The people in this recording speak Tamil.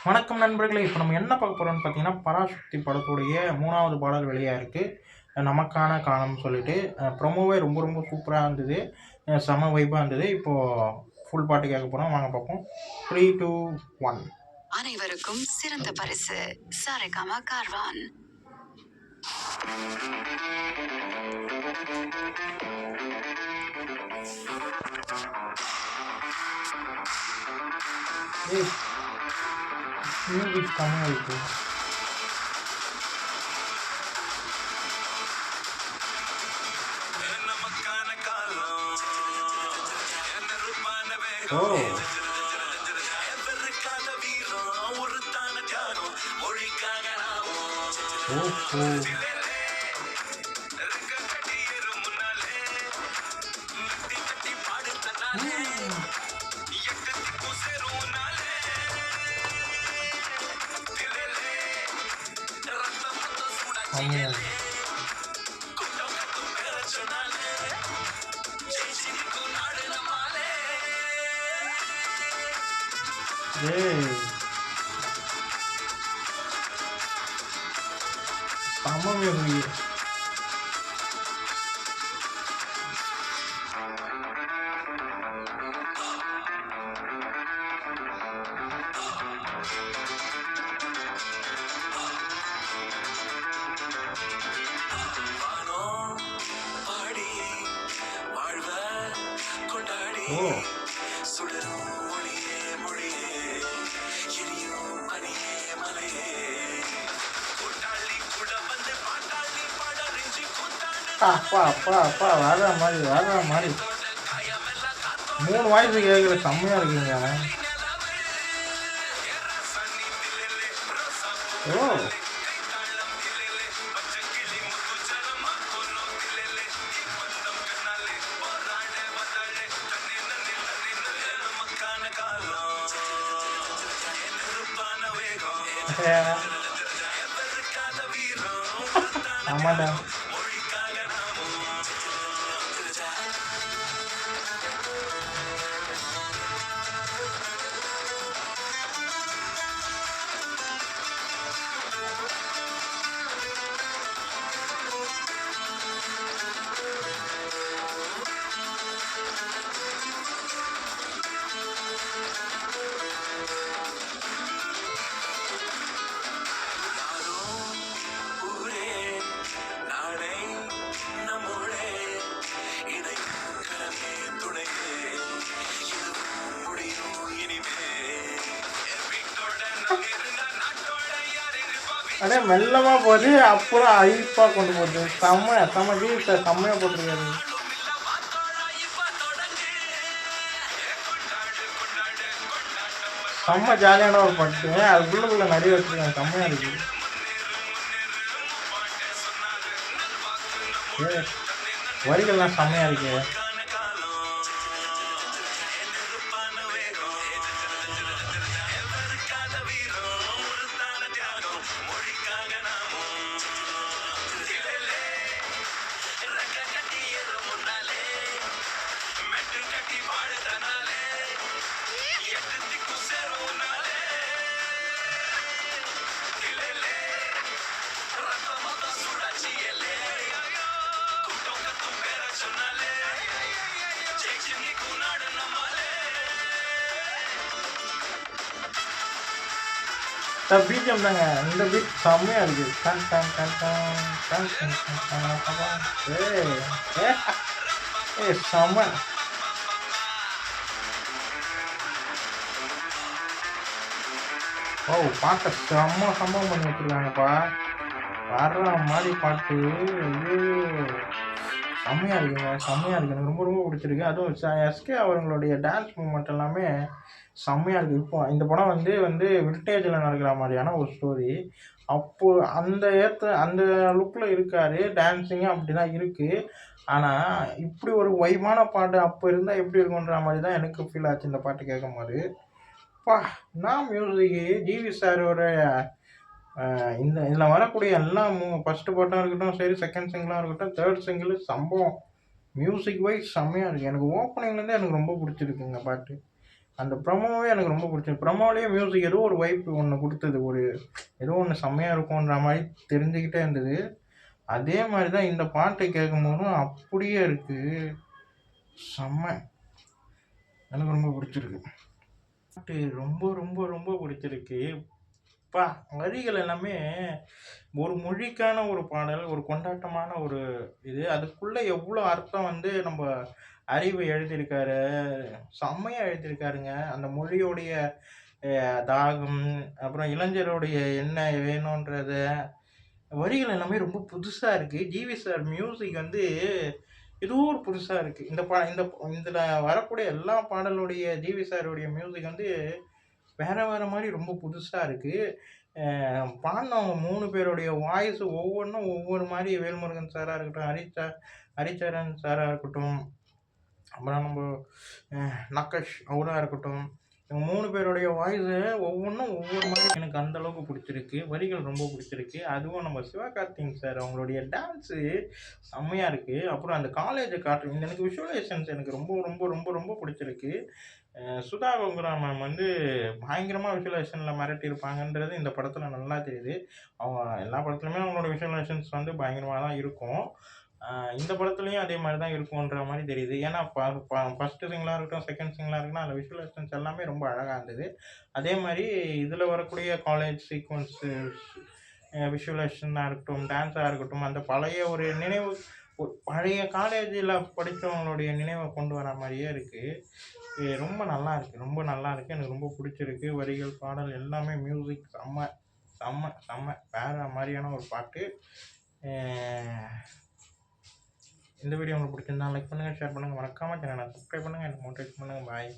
வணக்கம் நண்பர்களே! இப்போ நம்ம என்ன பார்க்க போறோம்னு பார்த்தீங்கன்னா, பராசக்தி படத்துடைய 3வது பாடல் வெளியா இருக்கு. நமக்கான காலம்னு சொல்லிட்டு. ப்ரொமோவே ரொம்ப ரொம்ப சூப்பரா இருந்தது. செம வைபா இருந்தது. இப்போ ஃபுல் பாட்டு கேட்க போறோம். வாங்க பார்ப்போம். 3, 2, 1 அனைவருக்கும் சிறந்த பரிசு சாரேகாமா கார்வான். ஏய் மியூசிக் செமையா இருக்கு. ஓ! ஓஹோ! செமையா இருக்கு. ஏய்! செம மியூசிக். ஓ! அப்பா! அப்பா! அப்பா! வேற மாரி, வேற மாரி. 3 வாய்ஸ் கேட்குற செம்மையா இருக்குங்க. ஓ! ஆமாடா. அப்படியே மெல்லமா போகுது. அப்புறம் ஹைப்பா கொண்டு போகுது. செம்ம ரீல்ஸ் செம்மையா போட்டிருக்காரு. செம்ம ஜாலியான ஒரு பாட்டு. அது உள்ளுக்குள்ள நிறைய வச்சிருக்காங்க. செம்மையா இருக்கு. வரிகள்லாம் செம்மையா இருக்கு. பிஜிஎம் தாங்க. இந்த பீட் செம்மையா இருக்கு. Done done done done done done done done. ஏய் ஏய் செம்ம. ஓ பாட்டை சம்பவம் பண்ணி வச்சிருக்காங்கப்பா. வர்ற மாதிரி பாட்டு. ஐயோ செம்மையா இருக்குங்க. செம்மையா இருக்கு. எனக்கு ரொம்ப ரொம்ப பிடிச்சிருக்கு. அதுவும் எஸ்கே அவர்களுடைய டான்ஸ் மூமெண்ட் எல்லாமே செம்மையா இருக்கு. இப்போ இந்த படம் வந்து வில்டேஜில் நடக்கிற மாதிரியான ஒரு ஸ்டோரி. அப்போ அந்த லுக்கில் இருக்காரு. டான்ஸிங்கும் அப்படி தான் இருக்குது. ஆனால் இப்படி ஒரு வைமான பாட்டு அப்போ இருந்தால் எப்படி இருக்குன்ற மாதிரி தான் எனக்கு ஃபீல் ஆச்சு இந்த பாட்டு கேட்கும்போது. பா நான் மியூசிக்கு ஜிவி சாரோட இதில் வரக்கூடிய எல்லா ஃபஸ்ட்டு பாட்டாக இருக்கட்டும் சரி, செகண்ட் சிங்கிளாக இருக்கட்டும், தேர்ட் சிங்கிள் சம்பவம். மியூசிக் வைஸ் செம்மையாக இருக்குது. எனக்கு ஓப்பனிங்லேருந்தே எனக்கு ரொம்ப பிடிச்சிருக்குங்க பாட்டு. அந்த ப்ரமோவே எனக்கு ரொம்ப பிடிச்சது. ப்ரமோலயே மியூசிக் ஏதோ ஒரு வைப் ஒண்ணு குடுத்தது. ஏதோ ஒண்ணு செம்மையா இருக்குன்ற மாரி தெரிஞ்சுக்கிட்டே இருந்தது. அதே மாரி தான் இந்த பாட்டு கேட்கும்போதும் அப்படியே இருக்கு. செம்ம! எனக்கு ரொம்ப பிடிச்சிருக்கு. பாட்டு ரொம்ப, ரொம்ப, ரொம்ப பிடிச்சிருக்கு. அப்பா! வரிகள் எல்லாமே ஒரு மொழிக்கான ஒரு பாடல், ஒரு கொண்டாட்டமான ஒரு இது. அதுக்குள்ள எவ்ளோ அர்த்தம் வந்து நம்ப அறிவு எழுதியிருக்காரு. செம்மையா எழுதியிருக்காருங்க. அந்த மொழியோடைய தாகம், அப்புறம் இளைஞருடைய என்ன வேணுன்றத, வரிகள் எல்லாமே ரொம்ப புதுசா இருக்கு. ஜிவி சார் மியூசிக் வந்து ஏதோ ஒரு புதுசா இருக்கு. இதுல வரக்கூடிய எல்லா பாடலுடைய ஜிவி சாருடைய மியூசிக் வந்து வேற வேற மாரி ரொம்ப புதுசா இருக்கு. பாடுனவங்க 3 பேருடைய வாய்ஸ் ஒவ்வொன்னும் ஒவ்வொரு மாரி வேல்முருகன் சாரா இருக்கட்டும், ஹரிச்சரன் சாரா இருக்கட்டும், அப்புறம் நம்ப நக்கஷ் அவரா இருக்கட்டும். இவங்க 3 பேருடைய வாய்ஸு ஒவ்வொன்னும் ஒவ்வொரு மாரி எனக்கு அந்த அளவுக்கு புடிச்சிருக்கு. வரிகள் ரொம்ப புடிச்சிருக்கு. அதுவும் நம்ம சிவகார்த்திகேயன் சார் அவங்களுடைய டான்ஸு செம்மையா இருக்கு. அப்புறம் அந்த காலேஜ காட்டுறது எனக்கு விஷுவலைசேஷன்ஸ் எனக்கு ரொம்ப ரொம்ப ரொம்ப ரொம்ப புடிச்சிருக்கு. சுதா கோங்கரா மேம் வந்து பயங்கரமா விஷுவலைசேஷன்ல மிரட்டியிருப்பாங்கன்றது இந்த படத்துல நல்லா தெரியுது. அவங்க எல்லா படத்துலயுமே அவங்களோட விஷுவலைசேஷன்ஸ் வந்து பயங்கரமா தான் இருக்கும். அ இந்த படத்துலயும் அதே மாரி தான் இருக்குன்ற மாரி தெரியுது. ஏன்னா ஃபர்ஸ்ட் சிங்கிளா இருக்கட்டும், செகண்ட் சிங்கிளா இருக்கட்டும், அதில விஷுவலைசேஷன்ஸ் எல்லாமே ரொம்ப அழகா இருந்தது. அதே மாரி இதில வரக்கூடிய காலேஜ் சீக்வென்ஸு விஷுவலைசேஷனா இருக்கட்டும், டான்ஸா இருக்கட்டும், அந்த பழைய ஒரு நினைவு பழைய காலேஜில படிச்சவங்களுடைய நினைவ கொண்டு வர மாரியே இருக்கு. ரொம்ப நல்லாயிருக்கு, ரொம்ப நல்லாயிருக்கு. எனக்கு ரொம்ப புடிச்சிருக்கு. வரிகள், பாடல் எல்லாமே மியூசிக் செம்ம, செம்ம, செம்ம! வேற மாரியான ஒரு பாட்டு. அ இந்த வீடியோ உங்களுக்கு பிடிச்சிருந்தா லைக் பண்ணுங்க, ஷேர் பண்ணுங்க. மறக்காம சேனல சப்ஸ்கிரைப் பண்ணுங்க. எனக்கு மோட்டிவேட் பண்ணுங்க. பாய்.